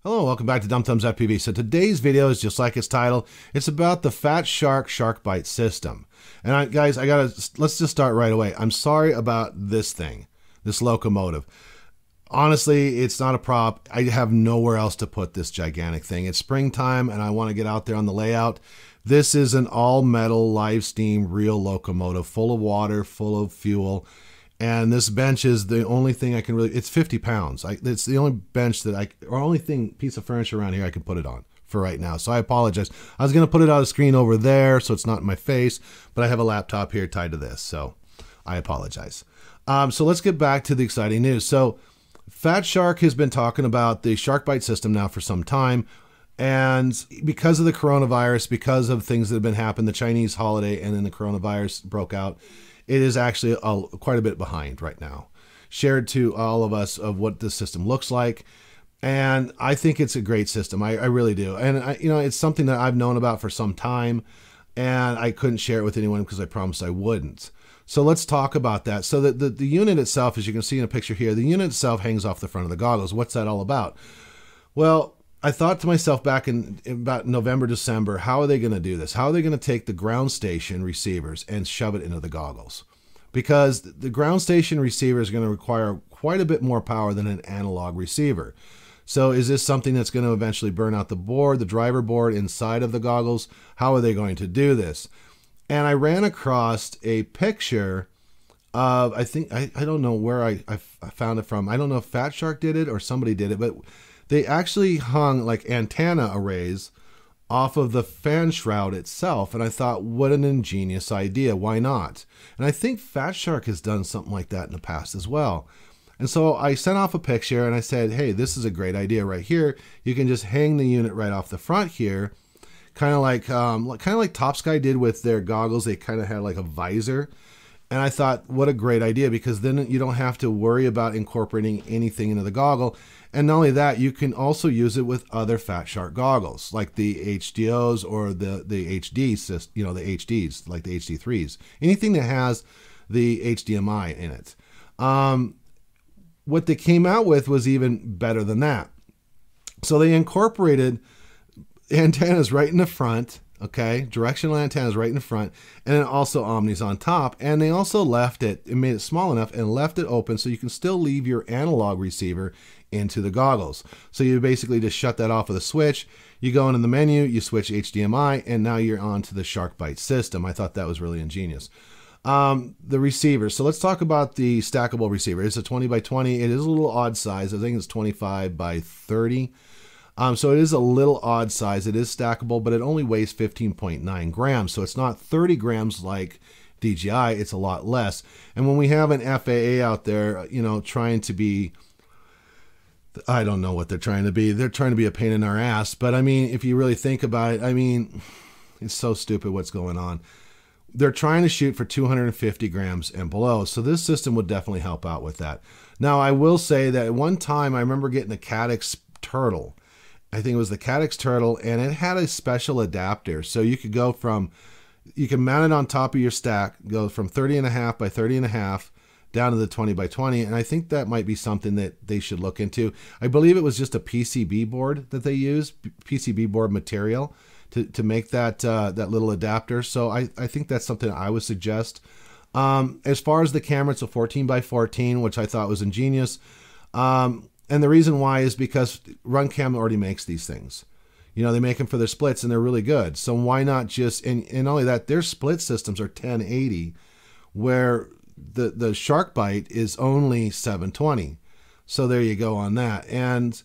Hello, welcome back to Dumb Thumbs FPV. So today's video is just like its title. It's about the Fat Shark SharkBite system. And guys, let's just start right away. I'm sorry about this thing, this locomotive. Honestly, it's not a prop. I have nowhere else to put this gigantic thing. It's springtime and I want to get out there on the layout. This is an all metal live steam real locomotive, full of water, full of fuel. And this bench is the only thing I can really, it's 50 pounds. It's the only bench or only piece of furniture around here I can put it on for right now. So I apologize. I was going to put it on the screen over there so it's not in my face, but I have a laptop here tied to this. So I apologize. So let's get back to the exciting news. So Fat Shark has been talking about the SharkBite system now for some time. And because of the coronavirus, because of things that have been happening, the Chinese holiday and then the coronavirus broke out, it is actually quite a bit behind right now. Shared to all of us of what this system looks like. And I think it's a great system. I really do. And it's something that I've known about for some time and I couldn't share it with anyone because I promised I wouldn't. So let's talk about that. So the unit itself, as you can see in a picture here, the unit itself hangs off the front of the goggles. What's that all about? Well, I thought to myself back in about November, December, how are they going to do this? How are they going to take the ground station receivers and shove it into the goggles? Because the ground station receiver is going to require quite a bit more power than an analog receiver. So is this something that's going to eventually burn out the board, the driver board inside of the goggles? How are they going to do this? And I ran across a picture of, I don't know where I found it from. I don't know if Fat Shark did it or somebody did it, but they actually hung like antenna arrays off of the fan shroud itself. And I thought, what an ingenious idea. Why not? And I think Fat Shark has done something like that in the past as well. And so I sent off a picture and I said, hey, this is a great idea right here. You can just hang the unit right off the front here. Kind of like Top Sky did with their goggles. They kind of had like a visor. And I thought, what a great idea, because then you don't have to worry about incorporating anything into the goggle. And not only that, you can also use it with other Fat Shark goggles, like the HDOs or the HDs, the HDs, like the HD3s. Anything that has the HDMI in it. What they came out with was even better than that. So they incorporated antennas right in the front, okay, directional antennas right in the front, and then also omnis on top. And they also left it made it small enough and left it open so you can still leave your analog receiver into the goggles. So you basically just shut that off with a switch. You go into the menu, you switch HDMI, and now you're on to the SharkBite system. I thought that was really ingenious. The receiver. So let's talk about the stackable receiver. It's a 20 by 20. It is a little odd size. I think it's 25 by 30. So it is a little odd size. It is stackable, but it only weighs 15.9 grams. So it's not 30 grams like DJI. It's a lot less. And when we have an FAA out there, trying to be, I don't know what they're trying to be. They're trying to be a pain in our ass. But I mean, if you really think about it, it's so stupid what's going on. They're trying to shoot for 250 grams and below. So this system would definitely help out with that. Now, I will say that at one time I remember getting a Caddx Turtle. I think it was the Caddx Turtle, and it had a special adapter. So you could you can mount it on top of your stack, go from 30.5 by 30.5 down to the 20 by 20. And I think that might be something that they should look into. I believe it was just a PCB board that they used, PCB board material to make that little adapter. So I think that's something I would suggest. As far as the camera, it's a 14 by 14, which I thought was ingenious. And the reason why is because Runcam already makes these things. They make them for their splits and they're really good. So why not just, and not only that, their split systems are 1080, where the SharkBite is only 720. So there you go on that. And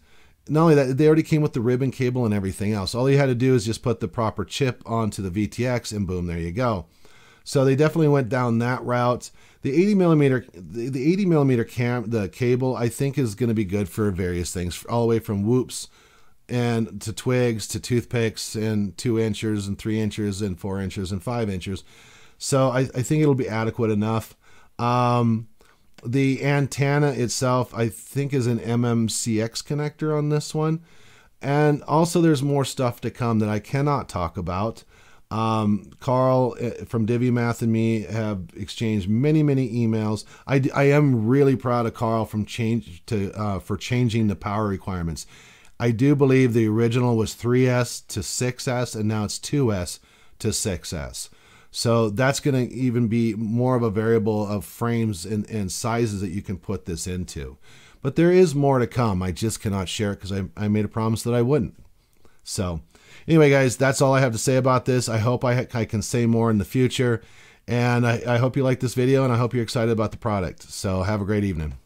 not only that, they already came with the ribbon cable and everything else. All you had to do is just put the proper chip onto the VTX and boom, there you go. So they definitely went down that route. The 80 millimeter the cable, I think, is going to be good for various things, all the way from whoops and to twigs to toothpicks and 2 inches and 3 inches and 4 inches and 5 inches. So I think it'll be adequate enough. The antenna itself, I think, is an MMCX connector on this one. And also there's more stuff to come that I cannot talk about. Carl from DiviMath and me have exchanged many emails. I am really proud of Carl for changing the power requirements. I do believe the original was 3S to 6S, and now it's 2S to 6S. So that's going to even be more of a variable of frames and sizes that you can put this into. But there is more to come. I just cannot share it because I made a promise that I wouldn't. So anyway, guys, that's all I have to say about this. I hope I can say more in the future. And I hope you like this video, and I hope you're excited about the product. So have a great evening.